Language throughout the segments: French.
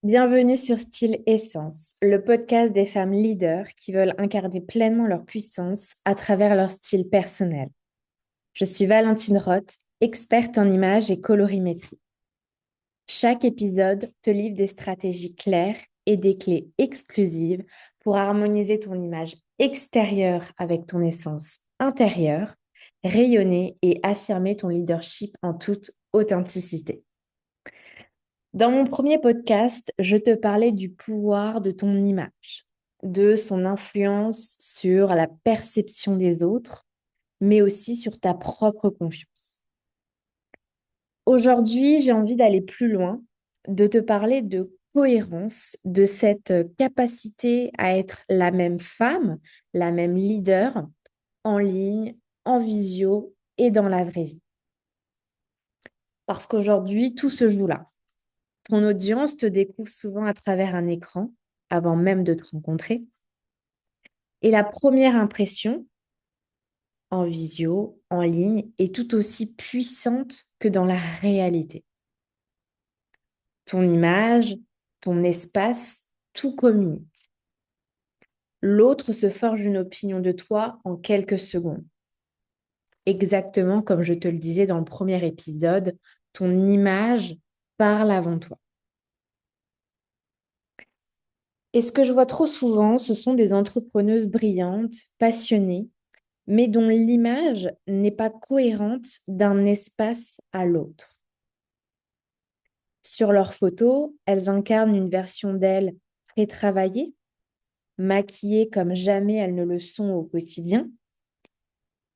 Bienvenue sur Style Essence, le podcast des femmes leaders qui veulent incarner pleinement leur puissance à travers leur style personnel. Je suis Valentine Roth, experte en images et colorimétrie. Chaque épisode te livre des stratégies claires et des clés exclusives pour harmoniser ton image extérieure avec ton essence intérieure, rayonner et affirmer ton leadership en toute authenticité. Dans mon premier podcast, je te parlais du pouvoir de ton image, de son influence sur la perception des autres, mais aussi sur ta propre confiance. Aujourd'hui, j'ai envie d'aller plus loin, de te parler de cohérence, de cette capacité à être la même femme, la même leader, en ligne, en visio et dans la vraie vie. Parce qu'aujourd'hui, tout se joue là. Ton audience te découvre souvent à travers un écran, avant même de te rencontrer. Et la première impression, en visio, en ligne, est tout aussi puissante que dans la réalité. Ton image, ton espace, tout communique. L'autre se forge une opinion de toi en quelques secondes. Exactement comme je te le disais dans le premier épisode, ton image parle avant toi. Et ce que je vois trop souvent, ce sont des entrepreneuses brillantes, passionnées, mais dont l'image n'est pas cohérente d'un espace à l'autre. Sur leurs photos, elles incarnent une version d'elles très travaillée, maquillées comme jamais elles ne le sont au quotidien,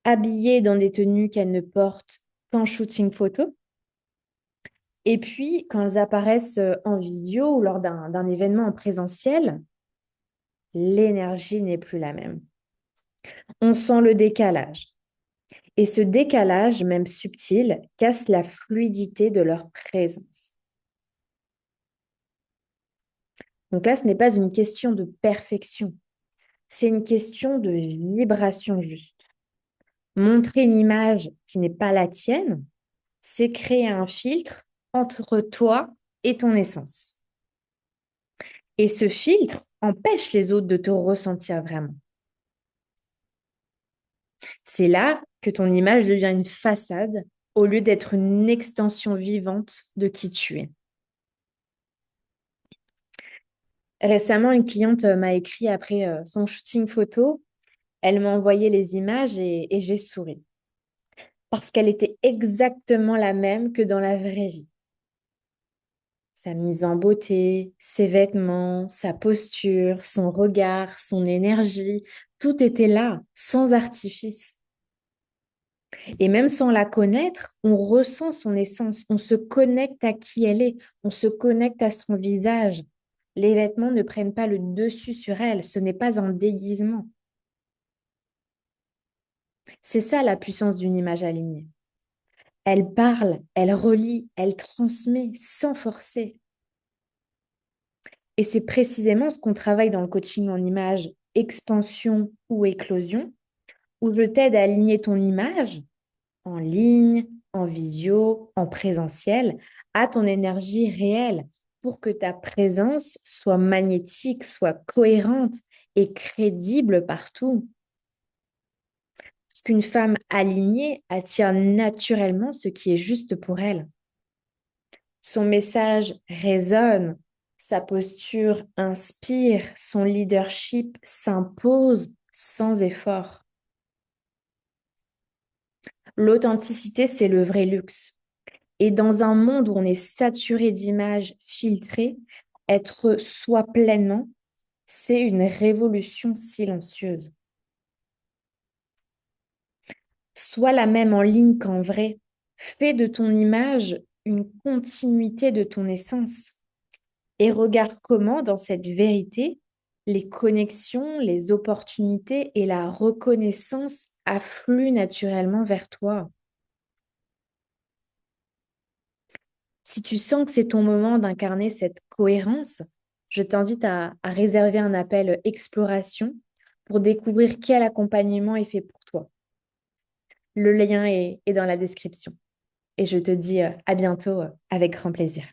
habillées dans des tenues qu'elles ne portent qu'en shooting photo. Et puis, quand elles apparaissent en visio ou lors d'un événement en présentiel, l'énergie n'est plus la même. On sent le décalage. Et ce décalage, même subtil, casse la fluidité de leur présence. Donc là, ce n'est pas une question de perfection, c'est une question de vibration juste. Montrer une image qui n'est pas la tienne, c'est créer un filtre entre toi et ton essence. Et ce filtre empêche les autres de te ressentir vraiment. C'est là que ton image devient une façade au lieu d'être une extension vivante de qui tu es. Récemment, une cliente m'a écrit après son shooting photo. Elle m'a envoyé les images et j'ai souri. Parce qu'elle était exactement la même que dans la vraie vie. Sa mise en beauté, ses vêtements, sa posture, son regard, son énergie, tout était là, sans artifice. Et même sans la connaître, on ressent son essence, on se connecte à qui elle est, on se connecte à son visage. Les vêtements ne prennent pas le dessus sur elle, ce n'est pas un déguisement. C'est ça la puissance d'une image alignée. Elle parle, elle relie, elle transmet sans forcer. Et c'est précisément ce qu'on travaille dans le coaching en image, expansion ou éclosion, où je t'aide à aligner ton image en ligne, en visio, en présentiel, à ton énergie réelle pour que ta présence soit magnétique, soit cohérente et crédible partout. Parce qu'une femme alignée attire naturellement ce qui est juste pour elle. Son message résonne, sa posture inspire, son leadership s'impose sans effort. L'authenticité, c'est le vrai luxe. Et dans un monde où on est saturé d'images filtrées, être soi pleinement, c'est une révolution silencieuse. Sois la même en ligne qu'en vrai. Fais de ton image une continuité de ton essence. Et regarde comment, dans cette vérité, les connexions, les opportunités et la reconnaissance affluent naturellement vers toi. Si tu sens que c'est ton moment d'incarner cette cohérence, je t'invite à réserver un appel exploration pour découvrir quel accompagnement est fait pour toi. Le lien est dans la description. Et je te dis à bientôt avec grand plaisir.